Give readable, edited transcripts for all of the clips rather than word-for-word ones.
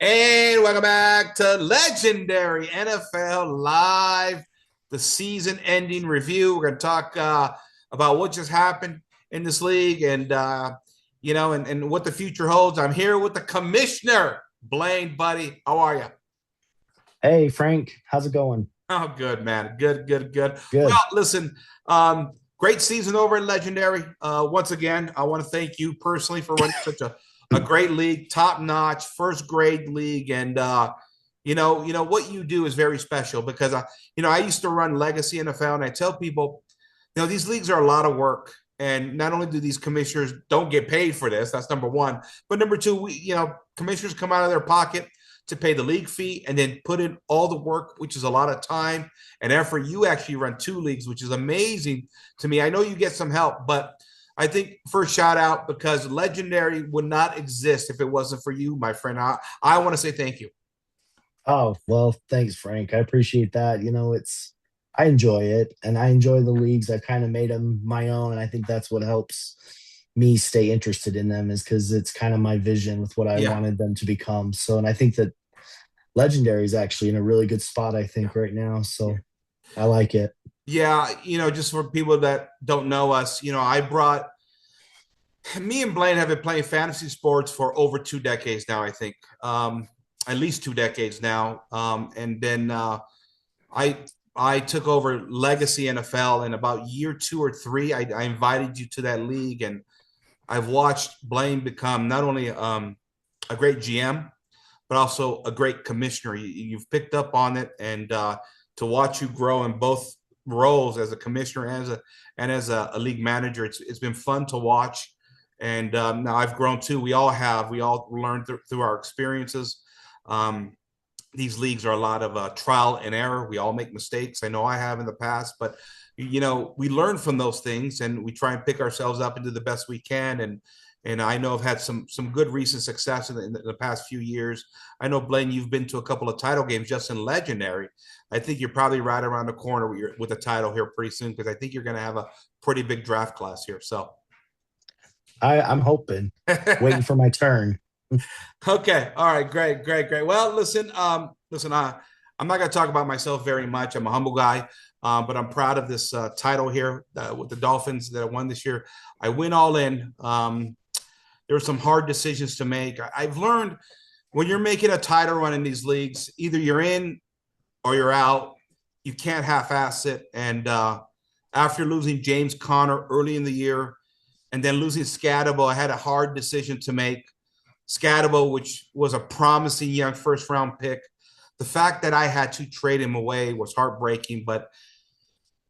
And welcome back to Legendary NFL Live, the season ending review. We're going to talk about what just happened in this league and what the future holds. I'm here with the commissioner, Blaine, buddy. How are you? Hey Frank, how's it going? Oh, good, man. Good, good, good. Well, Good. listen, great season over at Legendary. Once again, I want to thank you personally for running such a great league, top notch, first grade league. And, what you do is very special because, I used to run Legacy NFL and I tell people, these leagues are a lot of work. And not only do these commissioners don't get paid for this, that's number one, but number two, commissioners come out of their pocket to pay the league fee and then put in all the work, which is a lot of time and effort. You actually run two leagues, which is amazing to me. I know you get some help, but I think first shout out because Legendary would not exist if it wasn't for you, my friend. I want to say thank you. Oh, well, thanks, Frank. I appreciate that. I enjoy it and I enjoy the leagues. I've kind of made them my own. And I think that's what helps me stay interested in them is because it's kind of my vision with what I Yeah. wanted them to become. So, and I think that Legendary is actually in a really good spot, I Yeah. think, right now. Yeah. So I like it. Yeah. Just for people that don't know us, I brought me and Blaine have been playing fantasy sports for over 2 decades now, I think. At least 2 decades now. And then I I took over Legacy NFL in about year two or three. I invited you to that league, and I've watched Blaine become not only a great GM, but also a great commissioner. You've picked up on it, and to watch you grow in both roles as a commissioner and as a league manager, it's been fun to watch. And now I've grown too. We all have. We all learned through our experiences. Um, these leagues are a lot of trial and error. We all make mistakes. I know I have in the past, but we learn from those things and we try and pick ourselves up and do the best we can. And I know I've had some good recent success in the past few years. I know Blaine, you've been to a couple of title games just in Legendary. I think you're probably right around the corner with a title here pretty soon because I think you're going to have a pretty big draft class here. So. I'm hoping, waiting for my turn. Okay. All right. Great. Great. Great. Well, listen. I'm not going to talk about myself very much. I'm a humble guy, but I'm proud of this title here with the Dolphins that I won this year. I went all in. There were some hard decisions to make. I've learned when you're making a title run in these leagues, either you're in or you're out. You can't half-ass it. And after losing James Conner early in the year, and then losing Scatabo, I had a hard decision to make. Scatabo, which was a promising young first round pick. The fact that I had to trade him away was heartbreaking, but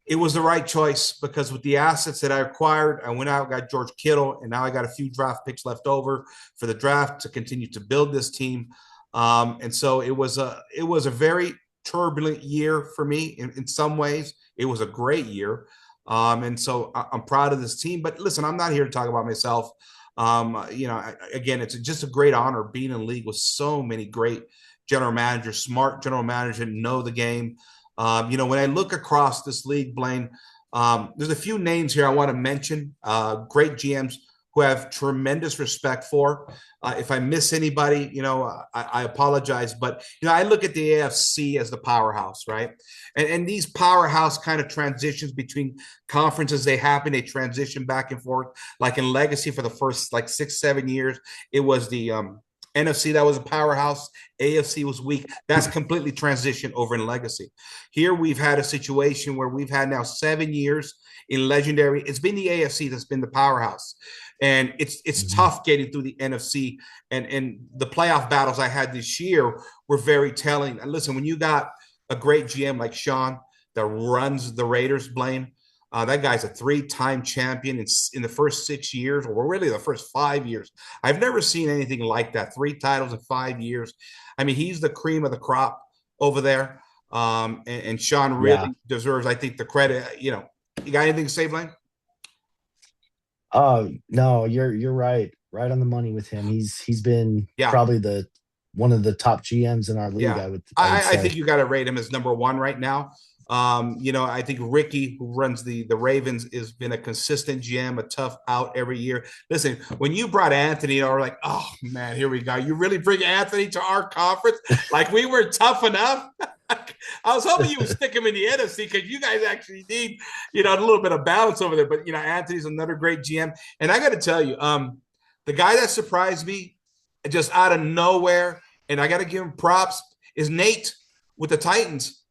it was the right choice because with the assets that I acquired, I went out, got George Kittle, and now I got a few draft picks left over for the draft to continue to build this team. And so it was a very turbulent year for me in some ways. It was a great year. And so I'm proud of this team. But listen, I'm not here to talk about myself. Again, it's just a great honor being in league with so many great general managers, smart general managers that know the game. When I look across this league, Blaine, there's a few names here I want to mention. Great GMs who I have tremendous respect for. If I miss anybody, I apologize. But I look at the AFC as the powerhouse, right? And these powerhouse kind of transitions between conferences, they happen. They transition back and forth. Like in Legacy for the first like 6-7 years, it was the NFC that was a powerhouse. AFC was weak. That's completely transitioned over in Legacy. Here we've had a situation where we've had now 7 years in Legendary. It's been the AFC that's been the powerhouse, and it's Mhm. tough getting through the NFC. And the playoff battles I had this year were very telling. And listen, when you got a great GM like Sean that runs the Raiders, Blaine, that guy's a three-time champion in the first 6 years, or really the first 5 years. I've never seen anything like that. Three titles in 5 years. I mean, he's the cream of the crop over there. And Sean Yeah. really deserves, I think, the credit. You got anything to say, Blaine? Oh, no, you're right. Right on the money with him. He's been Yeah, probably the one of the top GMs in our league, yeah. I would I say. think you got to rate him as number one right now. I think Ricky, who runs the Ravens, has been a consistent GM, a tough out every year. Listen, when you brought Anthony, we're like, oh man, here we go. You really bring Anthony to our conference? Like we were tough enough. I was hoping you would stick him in the NFC because you guys actually need, a little bit of balance over there. But Anthony's another great GM, and I got to tell you, the guy that surprised me just out of nowhere, and I got to give him props, is Nate with the Titans.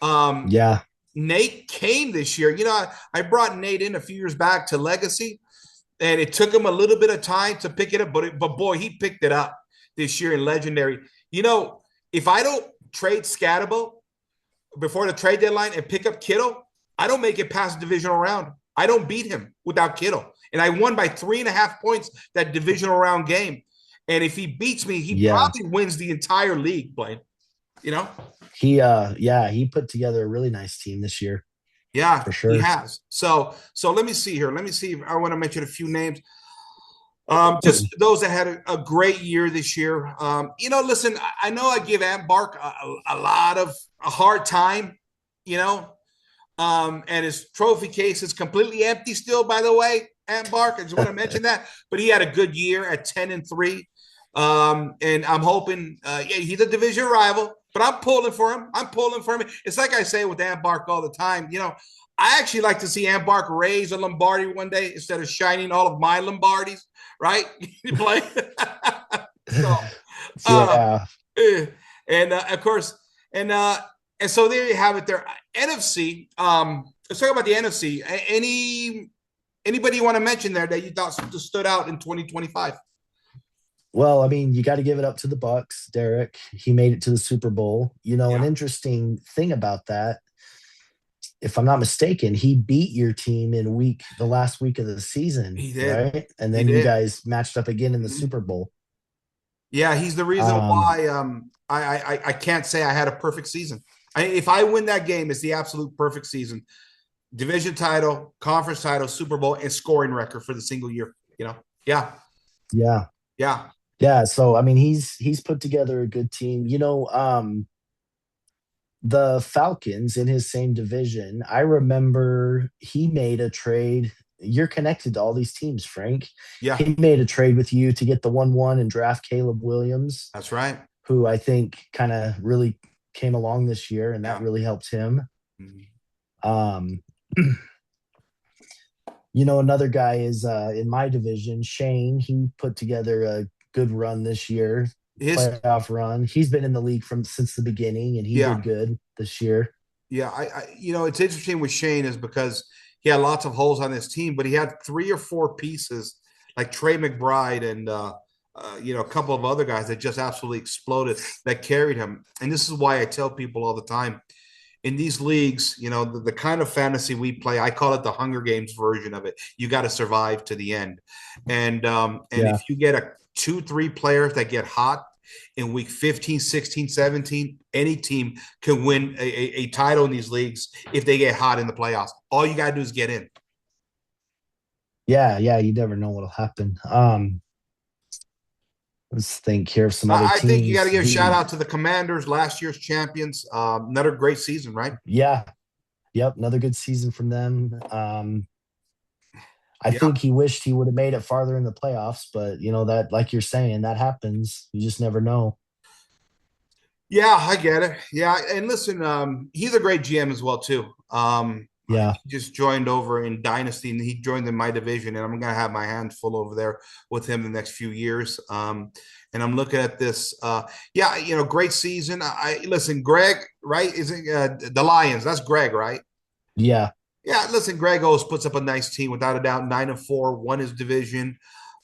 Um, Yeah. Nate came this year. I brought Nate in a few years back to Legacy, and it took him a little bit of time to pick it up, but boy, he picked it up this year in Legendary. If I don't trade Scatabo before the trade deadline and pick up Kittle, I don't make it past the divisional round. I don't beat him without Kittle. And I won by 3.5 points that divisional round game. And if he beats me, he Yeah. probably wins the entire league, Blaine. You know? He put together a really nice team this year Yeah, for he sure. has. So let me see here. Let me see if I want to mention a few names. Just those that had a great year this year. Listen, I know I give Ant Bark a lot of a hard time, you know, and his trophy case is completely empty still, by the way, Ant Bark. I just want to mention that. But he had a good year at 10-3. And I'm hoping, yeah, he's a division rival, but I'm pulling for him. I'm pulling for him. It's like I say with Ant Bark all the time. I actually like to see Ant Bark raise a Lombardi one day instead of shining all of my Lombardis, right? You play. so, uh, Yeah. and of course, and so there you have it. There, NFC. Let's talk about the NFC. Anybody you want to mention there that you thought stood out in 2025? Well, I mean, you got to give it up to the Bucks, Derek. He made it to the Super Bowl. An Yeah, interesting thing about that, if I'm not mistaken, he beat your team in the last week of the season, he did. right? And He then you did. guys matched up again in the Mhm. Super Bowl. Yeah, he's the reason Um, why I can't say I had a perfect season. If I win that game, it's the absolute perfect season. Division title, conference title, Super Bowl, and scoring record for the single year. Yeah, yeah. yeah, Yeah, so I mean he's put together a good team. The Falcons in his same division, I remember he made a trade. You're connected to all these teams, Frank. yeah. He made a trade with you to get the 1-1 and draft Caleb Williams, That's right. who I think kind of really came along this year, and that Yeah. really helped him. Mhm. Um, another guy is in my division, Shane. He put together a good run this year, His playoff run. He's been in the league from since the beginning, and he yeah, did good this year. yeah. It's interesting with Shane is because he had lots of holes on his team, but he had 3 or 4 pieces like Trey McBride and a couple of other guys that just absolutely exploded that carried him. And this is why I tell people all the time in these leagues, the kind of fantasy we play, I call it the Hunger Games version of it. You got to survive to the end, and Yeah, if you get a 2, 3 players that get hot in week 15, 16, 17, any team can win a title in these leagues if they get hot in the playoffs. All you got to do is get in. yeah. You never know what'll happen. Let's think here of some other I think you got to teams. give a shout The out to the Commanders, last year's champions. Another great season, right? Yeah, yep, another good season from them. I Yeah. think he wished he would have made it farther in the playoffs, but that, like you're saying, that happens. You just never know. Yeah, I get it. Yeah, and listen, he's a great GM as well too. Yeah, He just joined over in Dynasty, and he joined in my division, and I'm gonna have my hands full over there with him the next few years. And I'm looking at this. Yeah, great season. I listen, Greg, right? Isn't the Lions? That's Greg, right? yeah, Yeah, listen, Greg always puts up a nice team without a doubt. 9-4, won his division,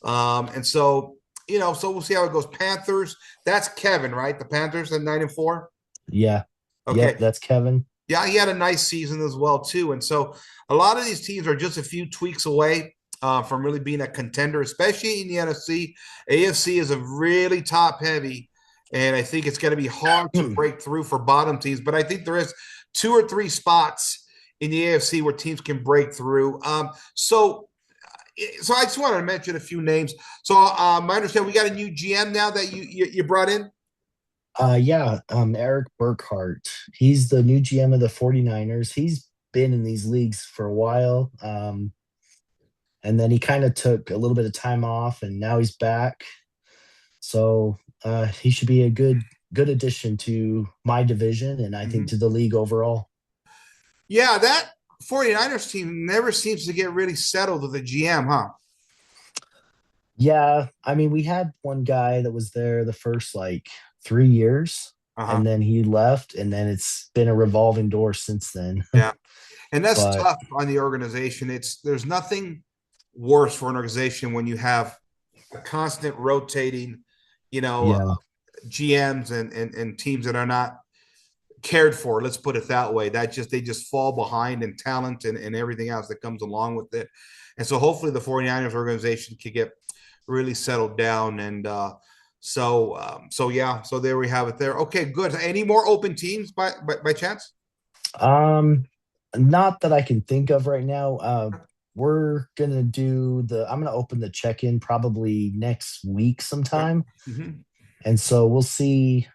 and so so we'll see how it goes. Panthers. That's Kevin, right? The Panthers at 9-4. yeah. Yep, Okay. that's Kevin. Yeah, he had a nice season as well too, and so a lot of these teams are just a few tweaks away from really being a contender, especially in the NFC. AFC is a really top heavy, and I think it's going to be hard to break through for bottom teams. But I think there is 2 or 3 spots in the AFC where teams can break through. So I just wanted to mention a few names. So I understand we got a new GM now that you brought in. Yeah, Eric Burkhart. He's the new GM of the 49ers. He's been in these leagues for a while. And then he kind of took a little bit of time off and now he's back. So he should be a good addition to my division and I think Mhm. to the league overall. Yeah, that 49ers team never seems to get really settled with the GM, huh? Yeah, I mean, we had one guy that was there the first like 3 years, Uh-huh. and then he left, and then it's been a revolving door since then. Yeah. And that's But tough on the organization. There's nothing worse for an organization when you have a constant rotating, you know, yeah, GMs and teams that are not cared for. Let's put it that way. That just they just fall behind in talent and everything else that comes along with it. And so hopefully the 49ers organization can get really settled down. And so yeah, so there we have it there. Okay, good. Any more open teams by chance? um, not that I can think of right now. We're gonna do I'm gonna open the check-in probably next week Okay. sometime, Mm-hmm. and so we'll see,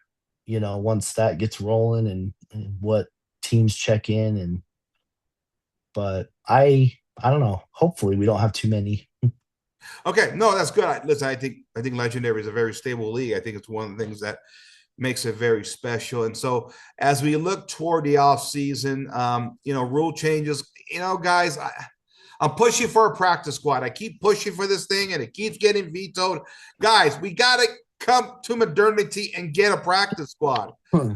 once that gets rolling and what teams check in but I don't know. Hopefully we don't have too many. Okay, no, that's good. Listen, I think Legendary is a very stable league. I think it's one of the things that makes it very special. And so as we look toward the off season, rule changes. Guys, I'm pushing for a practice squad. I keep pushing for this thing, and it keeps getting vetoed. Guys, we gotta come to modernity and get a practice squad.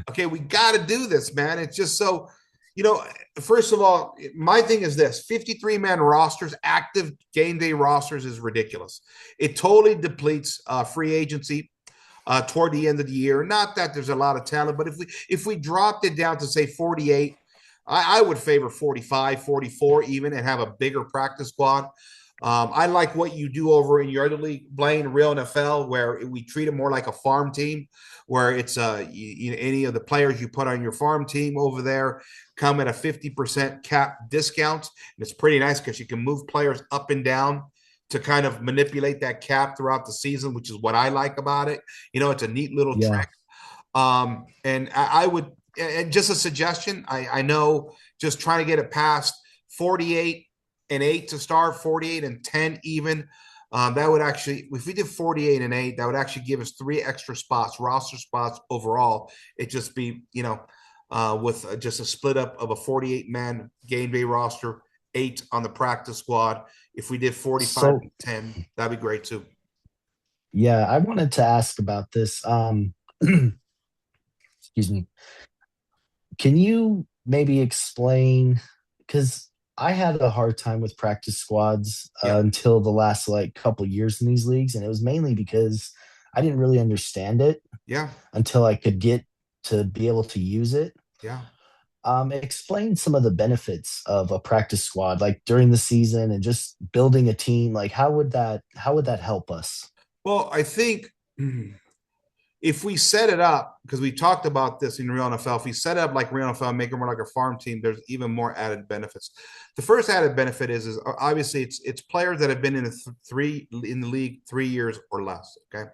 Okay, we got to do this, man. It's just so, you know, first of all, my thing is this 53-man rosters, active game day rosters is ridiculous. It totally depletes free agency toward the end of the year. Not that there's a lot of talent, but if we dropped it down to say 48, I would favor 45, 44 even and have a bigger practice squad. I like what you do over in your other league, Blaine, Real NFL, where we treat it more like a farm team, where it's any of the players you put on your farm team over there come at a 50% cap discount. And it's pretty nice because you can move players up and down to kind of manipulate that cap throughout the season, which is what I like about it. It's a neat little Yeah. trick. And I would, and just a suggestion, I know just trying to get it past 48 and 8 to start, 48 and 10 even. That would actually, if we did 48 and 8, that would actually give us 3 extra spots, roster spots overall. It just be, with just a split up of a 48-man game day roster, 8 on the practice squad. If we did 45 So and 10, that'd be great too. yeah, I wanted to ask about this. Excuse me. Can you maybe explain? Because I had a hard time with practice squads Yeah. until the last like couple years in these leagues, and it was mainly because I didn't really understand it Yeah. until I could get to be able to use it. Yeah. Explain some of the benefits of a practice squad, like during the season and just building a team. Like, how would that help us? Well, I think if we set it up, because we talked about this in Real NFL, if we set it up like Real NFL, make it more like a farm team, there's even more added benefits. The first added benefit is obviously it's players that have been in the league 3 years or less. Okay.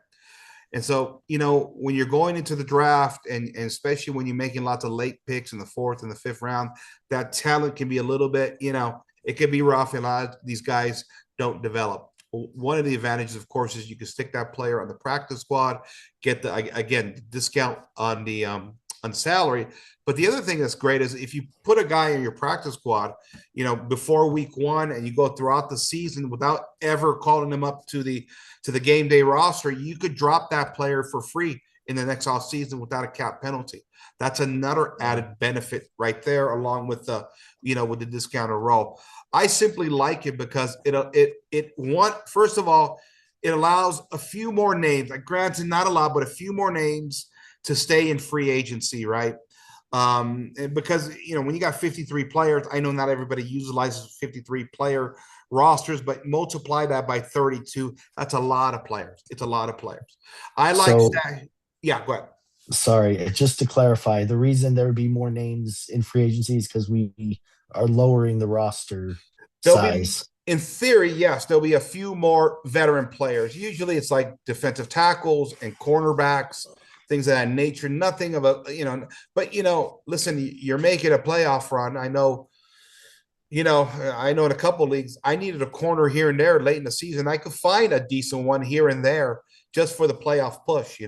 And so, when you're going into the draft and especially when you're making lots of late picks in the fourth and the fifth round, that talent can be a little bit, it can be rough. And a lot of these guys don't develop. One of the advantages, of course, is you can stick that player on the practice squad, get the again discount on salary. But the other thing that's great is if you put a guy in your practice squad, before week one, and you go throughout the season without ever calling him up to the game day roster, you could drop that player for free in the next off season without a cap penalty. That's another Yeah. added benefit right there, along with with the discounted role. I simply like it because it one first of all, it allows a few more names. Like granted, not a lot, but a few more names to stay in free agency, right? Because when you got 53 players, I know not everybody utilizes 53 player rosters, but multiply that by 32. That's a lot of players. It's a lot of players. I like So that. Yeah, go ahead. sorry, just to clarify, the reason there would be more names in free agency is because we are lowering the roster There'll be, size. in theory, yes, there'll be a few more veteran players. Usually it's like defensive tackles and cornerbacks things of that nature. Nothing of a, but listen, you're making a playoff run. I know in a couple leagues, I needed a corner here and there late in the season. I could find a decent one here and there just for the playoff push.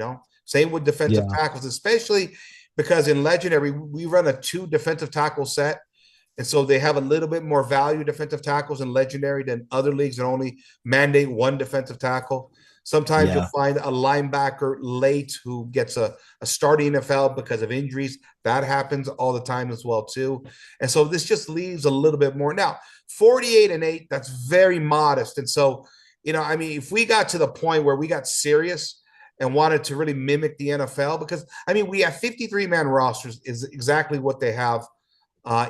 Same with defensive Yeah. tackles, especially because in Legendary, we run a two defensive tackle set. And so they have a little bit more value defensive tackles in Legendary than other leagues that only mandate one defensive tackle. Sometimes you'll Yeah. find a linebacker late who gets a starting NFL because of injuries. That happens all the time as well, too. And so this just leaves a little bit more. Now, 48-8, that's very modest. And so, I mean, if we got to the point where we got serious and wanted to really mimic the NFL, because I mean, we have 53-man rosters, is exactly what they have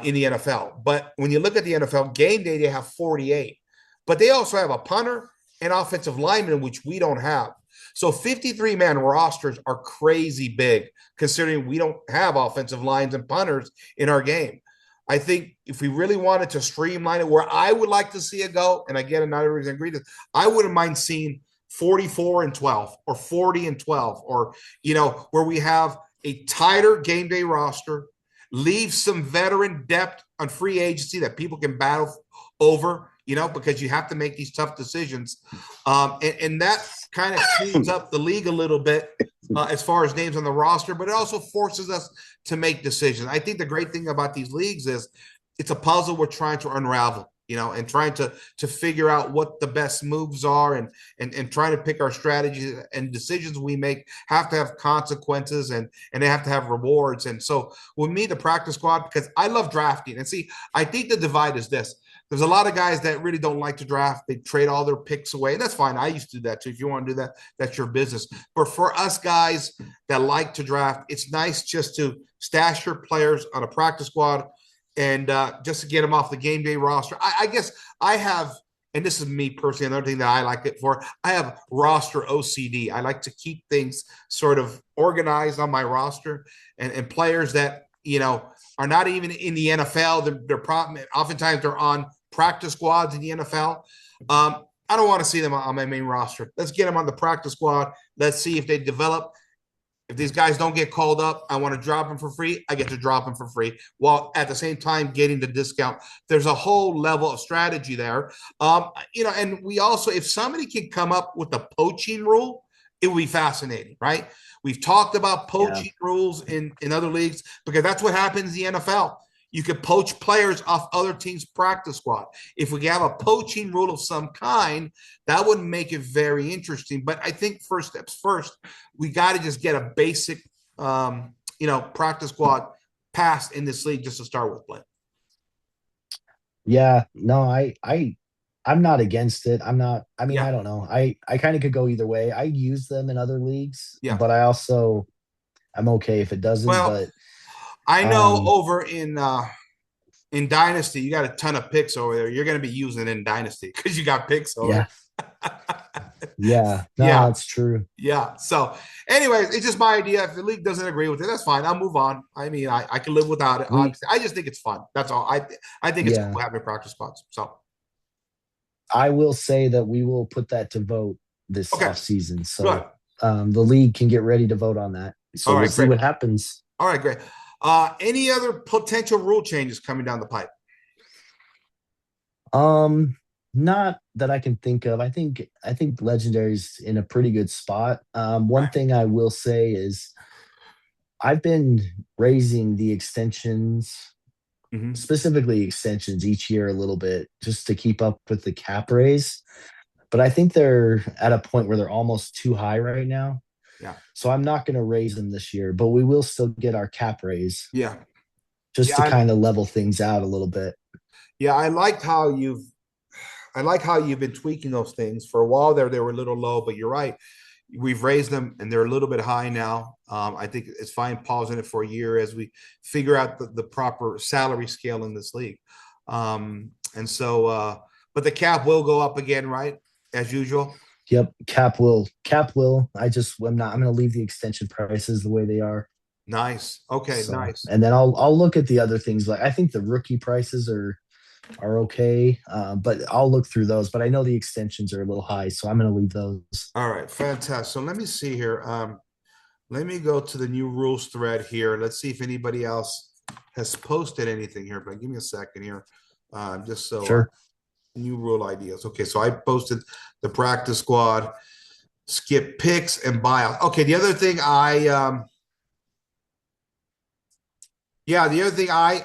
in the NFL. But when you look at the NFL game day, they have 48, but they also have a punter and offensive lineman, which we don't have. So 53-man rosters are crazy big considering we don't have offensive lines and punters in our game. I think if we really wanted to streamline it, where I would like to see it go, and again, not everybody's agreed, I wouldn't mind seeing 44-12 or 40-12, or where we have a tighter game day roster, leave some veteran depth on free agency that people can battle over, because you have to make these tough decisions. And that kind of cleans up the league a little bit as far as names on the roster, but it also forces us to make decisions. I think the great thing about these leagues is it's a puzzle we're trying to unravel, and trying to figure out what the best moves are, and trying to pick our strategies, and decisions we make have to have consequences, and they have to have rewards. And so with me, the practice squad, because I love drafting, and see, I think the divide is this. There's a lot of guys that really don't like to draft. They trade all their picks away. And that's fine. I used to do that too. If you want to do that, that's your business. But for us guys that like to draft, it's nice just to stash your players on a practice squad, and just to get them off the game day roster. I guess I have, and this is me personally, another thing that I like it for, I have roster OCD. I like to keep things sort of organized on my roster, and players that, are not even in the NFL. They're oftentimes they're on practice squads in the NFL. I don't want to see them on my main roster. Let's get them on the practice squad. Let's see if they develop. If these guys don't get called up, I want to drop them for free. I get to drop them for free, while at the same time getting the discount. There's a whole level of strategy there. And we also, if somebody can come up with a poaching rule, it would be fascinating, right? We've talked about Yeah. poaching rules in other leagues, because that's what happens in the NFL. You could poach players off other teams' practice squad. If we have a poaching rule of some kind, that would make it very interesting. But I think first steps first, we got to just get a basic, practice squad passed in this league just to start with, Blake. Yeah. No, I'm not against it. I'm not, I mean, Yeah, I don't know. I kind of could go either way. I use them in other leagues, yeah. but I'm okay if it doesn't. Well, But I know um over in Dynasty, you got a ton of picks over there. You're going to be using it in Dynasty because you got picks over yeah, there. yeah. No, Yeah, it's true. yeah. So, anyways, it's just my idea. If the league doesn't agree with it, that's fine. I'll move on. I mean, I can live without it. We Obviously, I just think it's fun. That's all. I think it's Yeah. cool having practice spots. So, I will say that we will put that to vote this okay, off season. good. So the league can get ready to vote on that. So All we'll right, see great. what happens. All right, great. Any other potential rule changes coming down the pipe? Um, Not that I can think of. I think Legendary's in a pretty good spot. One Right. thing I will say is I've been raising the extensions, Mm-hmm. specifically extensions each year a little bit just to keep up with the cap raise. But I think they're at a point where they're almost too high right now. Yeah. So I'm not going to raise them this year, but we will still get our cap raise Yeah. just Yeah. to kind of level things out a little bit. Yeah. I like how you've been tweaking those things. For a while there, they were a little low, but you're right. We've raised them and they're a little bit high now. I think it's fine pausing it for a year as we figure out the proper salary scale in this league. And so, but the cap will go up again, right? As usual. Yep, cap will. I'm going to leave the extension prices the way they are. Nice. Okay, So, nice. and then I'll look at the other things. Like I think the rookie prices are okay, but I'll look through those. But I know the extensions are a little high, so I'm going to leave those. All right, fantastic. So let me see here. let me go to the new rules thread here. Let's see if anybody else has posted anything here. But give me a second here, just so Sure. new rule ideas. Okay, so I posted the practice squad, skip picks and buyouts. Okay, the other thing yeah, the other thing I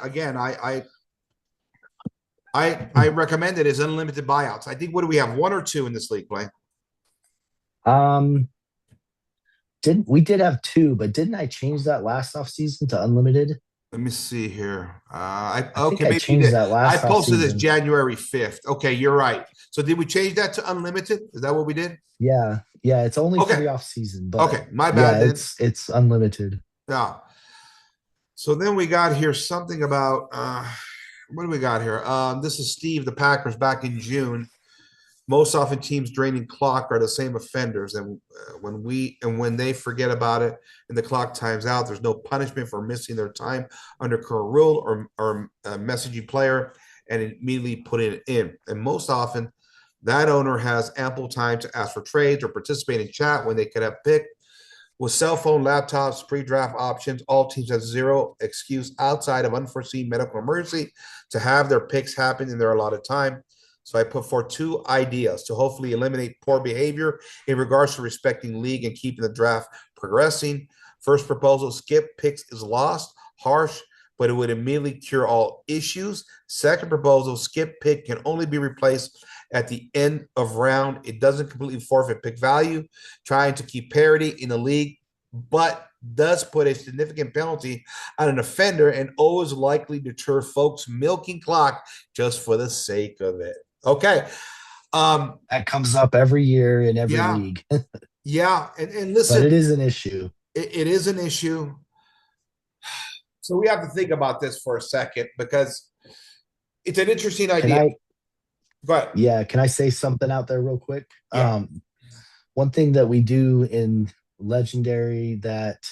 recommended is unlimited buyouts. I think what do we have? One or two in this league, Blaine? Um, didn't we did have two, but didn't I change that last off season to unlimited? Let me see here. I Okay, think I maybe you changed did. that I last off posted this season. January 5th. Okay, you're right. So did we change that to unlimited? Is that what we did? Yeah, yeah, it's only for Okay. the off season, but Okay, my bad yeah, then. it's unlimited. Yeah. So then we got here something about what do we got here? This is Steve, the Packers back in June. Most often teams draining clock are the same offenders, and when they forget about it and the clock times out, there's no punishment for missing their time under current rule or messaging player and immediately putting it in. And most often that owner has ample time to ask for trades or participate in chat when they could have picked. With cell phone, laptops, pre-draft options, all teams have zero excuse outside of unforeseen medical emergency to have their picks happen in their allotted time. So I put forth two ideas to hopefully eliminate poor behavior in regards to respecting league and keeping the draft progressing. First proposal, skip picks is lost, harsh, but it would immediately cure all issues. Second proposal, skip pick can only be replaced at the end of round. It doesn't completely forfeit pick value, trying to keep parity in the league, but does put a significant penalty on an offender and always likely deter folks milking clock just for the sake of it. Okay. That comes up every year in every Yeah. league, Yeah. And but listen, it is an issue. it is an issue. So we have to think about this for a second because it's an interesting Can idea. I, But yeah, can I say something out there real quick? yeah. One thing that we do in Legendary that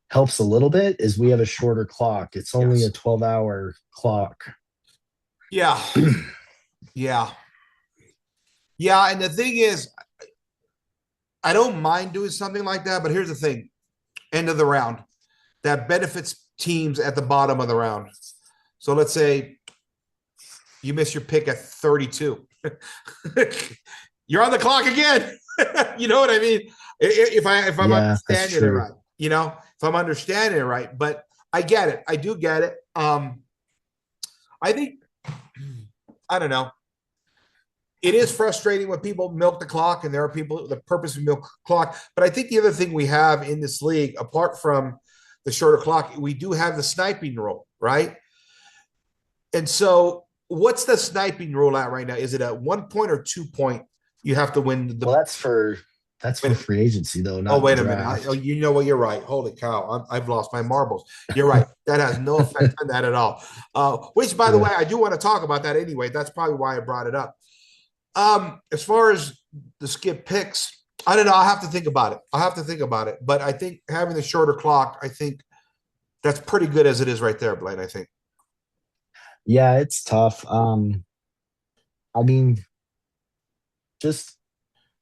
helps a little bit is we have a shorter clock. It's only Yes. a 12-hour clock. Yeah. Yeah. Yeah. And the thing is, I don't mind doing something like that, but here's the thing: end of the round that benefits teams at the bottom of the round. So let's say you miss your pick at 32. You're on the clock again. You know what I mean? If I'm Yeah, that's understanding it true. right, if I'm understanding it right, but I get it. I do get it. I think I don't know. It is frustrating when people milk the clock, and there are people the purpose of milk the clock. But I think the other thing we have in this league, apart from the shorter clock, we do have the sniping rule, right? And so, what's the sniping rule at right now? Is it a 1 point or 2 point? You have to win Well, the. that's for Wait, free agency though, oh, not the wait a minute. draft. You know what? You're right. Holy cow. I've lost my marbles. You're right. That has no effect on that at all. Which, by the Yeah. way, I do want to talk about that anyway. That's probably why I brought it up. As far as the skip picks, I don't know. I'll have to think about it. I'll have to think about it. But I think having the shorter clock, I think that's pretty good as it is right there, Blaine. I think. Yeah, it's tough. I mean, just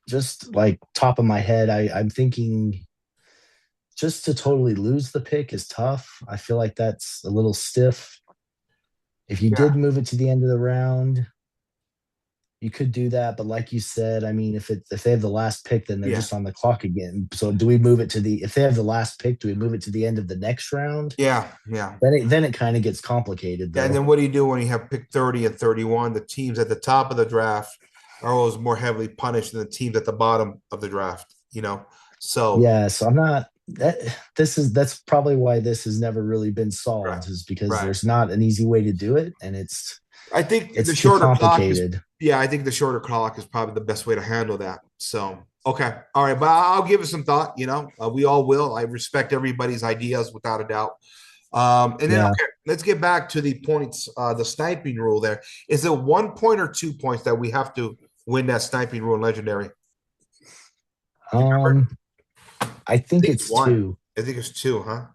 just like top of my head, I'm thinking just to totally lose the pick is tough. I feel like that's a little stiff. If you Yeah. did move it to the end of the round, you could do that, but like you said, I mean, if they have the last pick, then they're Yeah. just on the clock again. So do we move it to the if they have the last pick, do we move it to the end of the next round? Yeah. Yeah. Then it kind of gets complicated Yeah. And though. then what do you do when you have pick 30 and 31? The teams at the top of the draft are always more heavily punished than the teams at the bottom of the draft. So, Yeah, so I'm not that that's probably why this has never really been right. solved is because Right. there's not an easy way to do it and I think the it's too shorter clock is, complicated. yeah, I think the shorter clock is probably the best way to handle that. So, okay. All right. But I'll give it some thought. We all will. I respect everybody's ideas without a doubt. And then, Yeah. okay, let's get back to the points, the sniping rule there. Is it 1 point or 2 points that we have to win that sniping rule in Legendary? You remember? Um I I think think it's it's one. two. I think it's two, huh?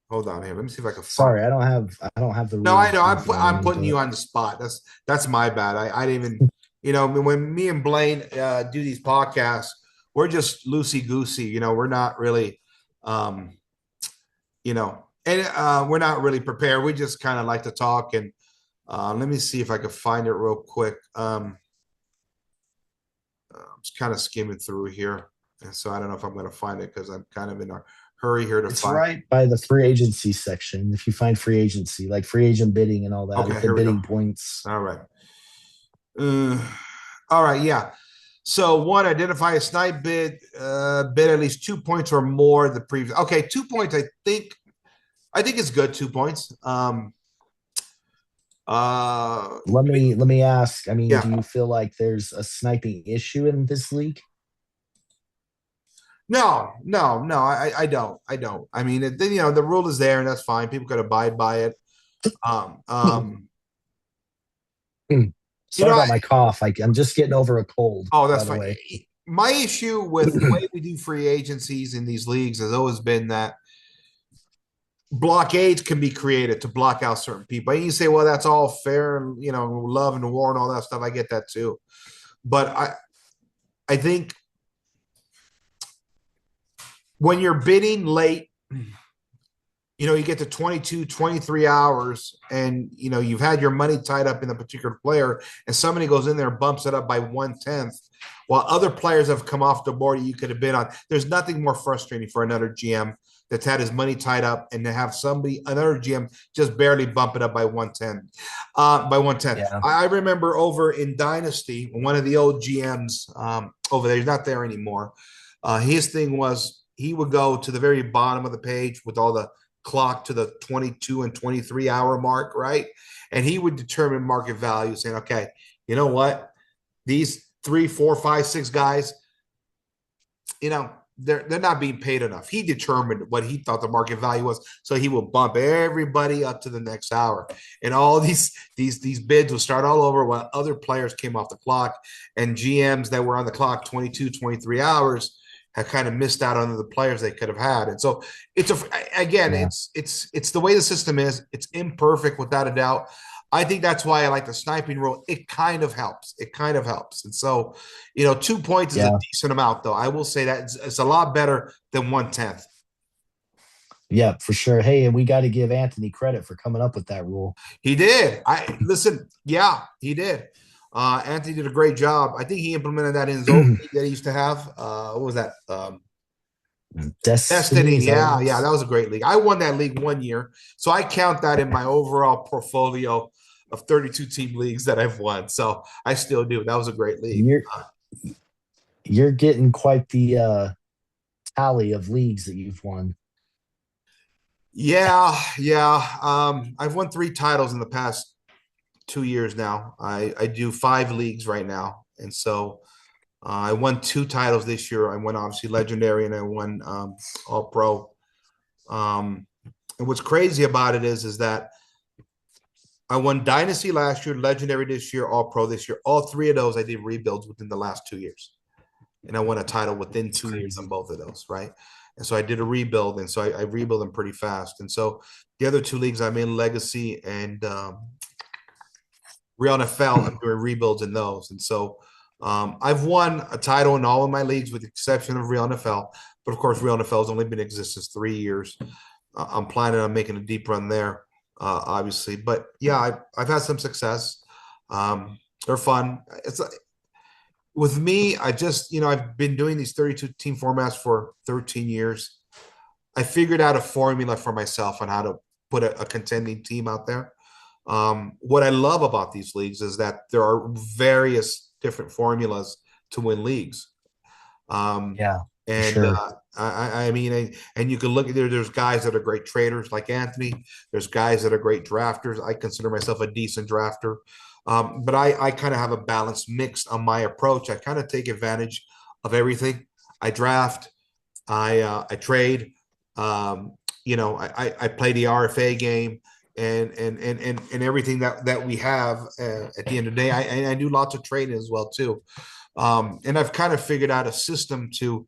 Hold on here. Let me see if I can find. Sorry, I don't have the No, I rules know. in front of I'm me, putting but you on the spot. That's my bad. I didn't even, when me and Blaine do these podcasts, we're just loosey goosey. We're not really, um, and we're not really prepared. We just kind of like to talk. And let me see if I can find it real quick. I'm just kind of skimming through here, and so I don't know if I'm going to find it because I'm kind of in a hurry here to It's find. right by the free agency section. If you find free agency, like free agent bidding and all that, Okay, with the here we go. bidding points. All right. Uh, all right, yeah. So one, identify a snipe bid, bid at least 2 points or more the previous. Okay, 2 points. I think it's good. 2 points. Uh, Let me ask. I mean, do yeah. you feel like there's a sniping issue in this league? No, no, no. I don't. I don't. I mean, the rule is there, and that's fine. People could abide by it. Um, um, Hmm. you Sorry know, about my cough. I'm just getting over a cold, oh, that's by the fine. way. My issue with the way we do free agencies in these leagues has always been that blockades can be created to block out certain people. And you say, well, that's all fair and love and war and all that stuff. I get that too. But I think when you're bidding late, you get to 22, 23 hours and you've had your money tied up in a particular player and somebody goes in there and bumps it up by 1/10 while other players have come off the board you could have bid on. There's nothing more frustrating for another GM that's had his money tied up and to have another GM just barely bump it up by 110. By 110. Yeah. I remember over in Dynasty, one of the old GMs over there, he's not there anymore. His thing was he would go to the very bottom of the page with all the clock to the 22 and 23 hour mark, right? And he would determine market value, saying, okay, you know what? These 3, 4, 5, 6 guys, they're not being paid enough. He determined what he thought the market value was, so he will bump everybody up to the next hour, and all these bids will start all over while other players came off the clock, and GMs that were on the clock 22, 23 hours have kind of missed out on the players they could have had. And so again, Yeah. it's the way the system is. It's imperfect without a doubt. I think that's why I like the sniping rule. It kind of helps. It kind of helps. And so, 2 points is a Yeah. decent amount, though. I will say that it's a lot better than 1/10. Yeah, for sure. Hey, and we got to give Anthony credit for coming up with that rule. He did. I listen. Yeah, he did. Anthony did a great job. I think he implemented that in his old league that he used to have. What was that? Destiny, Destiny. is that what it Yeah, yeah, was? that was a great league. I won that league one year, so I count that in my overall portfolio of 32 team leagues that I've won. So I still do. That was a great league. You're you're getting quite the tally of leagues that you've won. Yeah, yeah. I've won 3 titles in the past 2 years now. I do 5 leagues right now, and so I won 2 titles this year. I won obviously legendary, and I won all pro. Um, and what's crazy about it is that I won dynasty last year, legendary this year, all pro this year. All 3 of those I did rebuilds within the last 2 years, and I won a title within It's 2 years on crazy. both of those, right? And so I did a rebuild, and so I rebuild them pretty fast. And so the other 2 leagues I'm in, Legacy and Real NFL, I'm doing rebuilds in those. And so I've won a title in all of my leagues with the exception of Real NFL. But of course, Real NFL has only been in existence 3 years. I'm planning on making a deep run there, obviously. But yeah, I've had some success. They're fun. It's with me, I've been doing these 32 team formats for 13 years. I figured out a formula for myself on how to put a contending team out there. What I love about these leagues is that there are various different formulas to win leagues. Um, Yeah, for and sure. I mean, and you can look at there's guys that are great traders like Anthony. There's guys that are great drafters. I consider myself a decent drafter. But I kind of have a balanced mix on my approach. I kind of take advantage of everything. I draft, I trade, I play the RFA game and everything that we have at the end of the day. I do lots of trading as well too. And I've kind of figured out a system to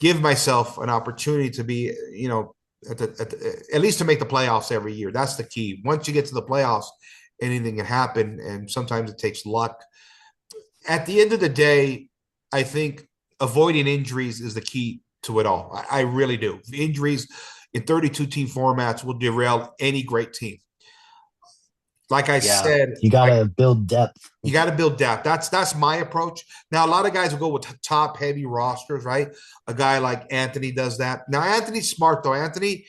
give myself an opportunity to be, at least to make the playoffs every year. That's the key. Once you get to the playoffs, anything can happen, and sometimes it takes luck. At the end of the day, I think avoiding injuries is the key to it all. I really do. Injuries in 32 team formats will derail any great team. Like I Yeah, said, you got to build depth. you got to build depth. That's my approach. Now, a lot of guys will go with top heavy rosters, right? A guy like Anthony does that. Now, Anthony's smart though. Anthony,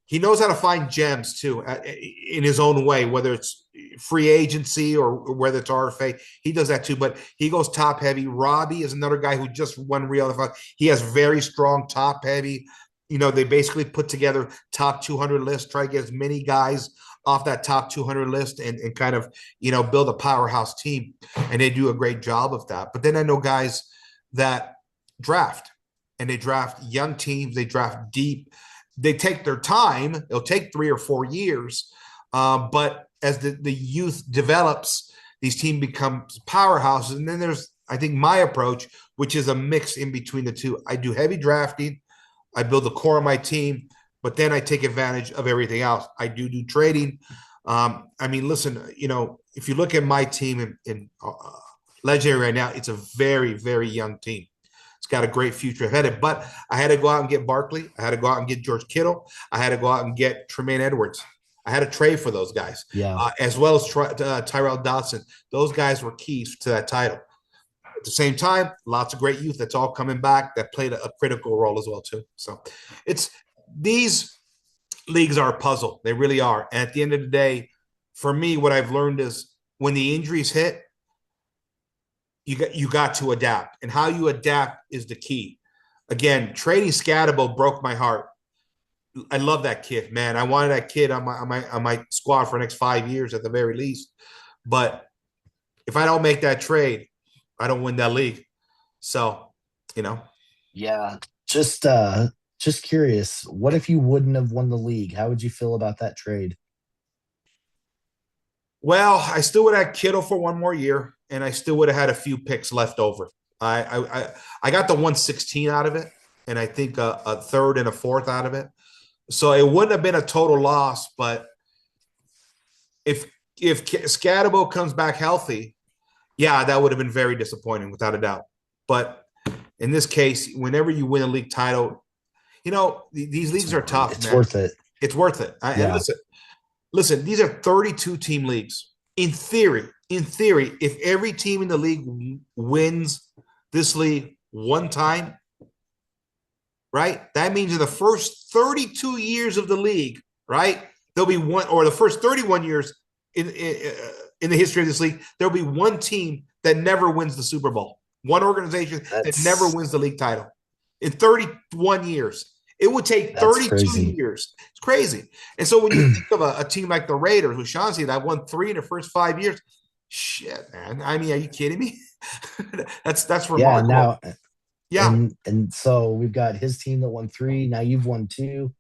he knows how to find gems too in his own way, whether it's free agency or whether it's RFA. He does that too, but he goes top heavy. Robbie is another guy who just won Real. He has very strong top heavy. You know, they basically put together top 200 lists, try to get as many guys off that top 200 list and kind of, you know, build a powerhouse team. And they do a great job of that. But then I know guys that draft and they draft young teams, they draft deep, they take their time. It'll take 3 or 4 years. But as the youth develops, these teams become powerhouses. And then there's, I think, my approach, which is a mix in between the two. I do heavy drafting. I build the core of my team, but then I take advantage of everything else. I do trading. I mean, listen, you know, if you look at my team in Legendary right now, it's a very, very young team. It's got a great future ahead of it. But I had to go out and get Barkley. I had to go out and get George Kittle. I had to go out and get Tremaine Edwards. I had to trade for those guys, Yeah. As well as Tyrell Dodson. Those guys were keys to that title. At the same time, lots of great youth that's all coming back that played a critical role as well too. So it's these leagues are a puzzle. They really are. And at the end of the day, for me, what I've learned is when the injuries hit, you got to adapt. And how you adapt is the key. Again, trading Scatabo broke my heart. I love that kid, man. I wanted that kid on my squad for the next 5 years at the very least. But if I don't make that trade, I don't win that league. So, you know. Yeah. Just curious, what if you wouldn't have won the league? How would you feel about that trade? Well, I still would have had Kittle for one more year, and I still would have had a few picks left over. I got the 116 out of it, and I think a third and a fourth out of it. So it wouldn't have been a total loss, but if Scatabo comes back healthy, yeah, that would have been very disappointing without a doubt. But in this case, whenever you win a league title, you know, these leagues are tough, It's man. worth it. It's worth it. And Yeah. listen, these are 32 team leagues. In theory, if every team in the league wins this league one time, right? That means in the first 32 years of the league, right? There'll be one, or the first 31 years in the history of this league, there'll be one team that never wins the Super Bowl. One organization that never wins the league title in 31 years. It would take 32 crazy. years. It's crazy. And so when you think of a team like the Raiders with Chauncey that won 3 in the first 5 years, shit, man. I mean, are you kidding me? that's remarkable. Now Yeah. and so we've got his team that won 3. Now you've won 2.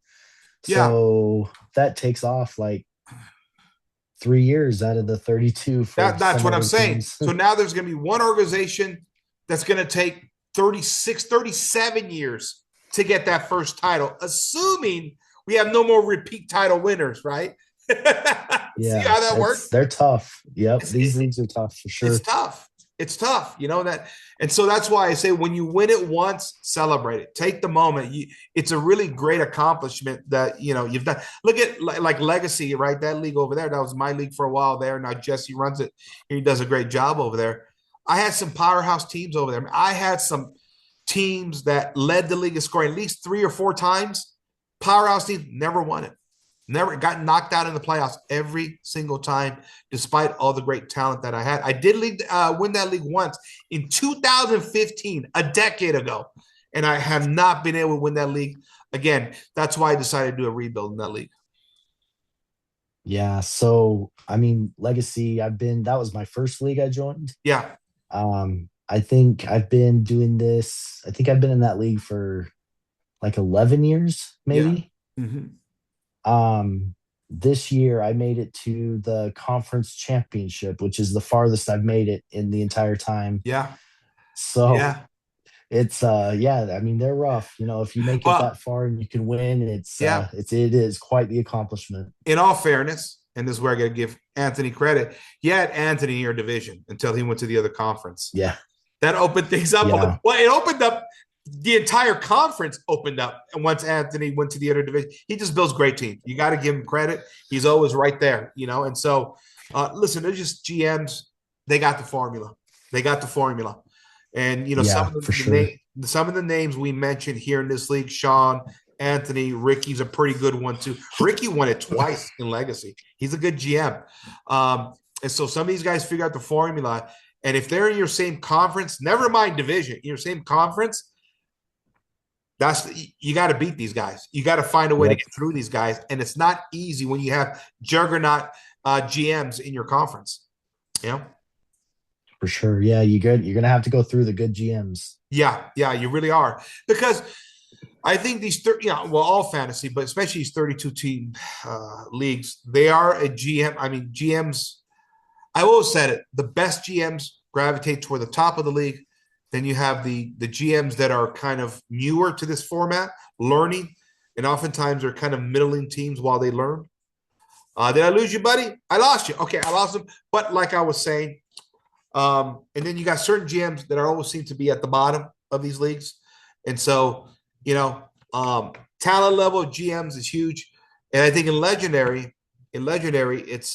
Yeah. So that takes off like 3 years out of the 32 for That's what I'm saying. teams. So now there's going to be one organization that's going to take 36, 37 years to get that first title, assuming we have no more repeat title winners, right? Yeah. See how that works? They're tough. Yep. These leagues are tough for sure. It's tough. It's tough, you know that, and so that's why I say when you win it once, celebrate it. Take the moment. It's a really great accomplishment that you've done. Look at like Legacy, right? That league over there, that was my league for a while there. Now Jesse runs it. He does a great job over there. I had some powerhouse teams over there. I had some teams that led the league in scoring at least 3 or 4 times. Powerhouse teams never won it. Never got knocked out in the playoffs every single time, despite all the great talent that I had. I did win that league once in 2015, a decade ago, and I have not been able to win that league again. That's why I decided to do a rebuild in that league. Yeah. So, I mean, Legacy, that was my first league I joined. Yeah. I think I've been doing this. I think I've been in that league for like 11 years, maybe. Yeah. Mm-hmm. This year I made it to the conference championship, which is the farthest I've made it in the entire time. Yeah. So yeah. it's I mean, they're rough. If you make it that far and you can win, it is quite the accomplishment. In all fairness, and this is where I gotta give Anthony credit. He had Anthony in your division until he went to the other conference. Yeah. That opened things up. Yeah, Well, it opened up the entire conference opened up. And once Anthony went to the other division, he just builds great teams. You got to give him credit. He's always right there, you know. And so, listen, they're just GMs. They got the formula. They got the formula. And you know, yeah, for sure. some of the names we mentioned here in this league, Sean, Anthony, Ricky's a pretty good one too. Ricky won it twice in Legacy. He's a good GM. And so some of these guys figure out the formula. And if they're in your same conference, never mind division, in your same conference, that's you got to beat these guys. You got to find a way to Yep, get through these guys, and it's not easy when you have juggernaut GMs in your conference. You know, for sure. Yeah, you good. You're gonna have to go through the good GMs. yeah, you really are because I think these 30, you know, well, all fantasy, but especially these 32 team leagues, they are a GM. I mean, GMs. I always said it: the best GMs gravitate toward the top of the league. Then you have the GMs that are kind of newer to this format, learning, and oftentimes they're kind of middling teams while they learn. Did I lose you, buddy? I lost you. Okay, I lost him. But like I was saying, and then you got certain GMs that are always seem to be at the bottom of these leagues, and so you know, talent level of GMs is huge, and I think in legendary, it's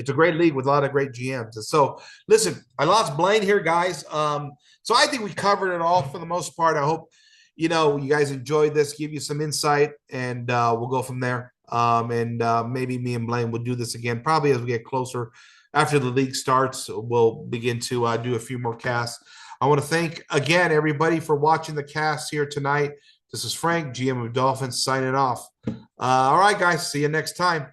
a great league with a lot of great GMs. And so, listen, I lost Blaine here, guys. So I think we covered it all for the most part. I hope you know you guys enjoyed this, give you some insight, and we'll go from there. And maybe me and Blaine will do this again, probably as we get closer after the league starts. We'll begin to do a few more casts. I want to thank again everybody for watching the cast here tonight. This is Frank, GM of Dolphins, signing off. All right, guys. See you next time.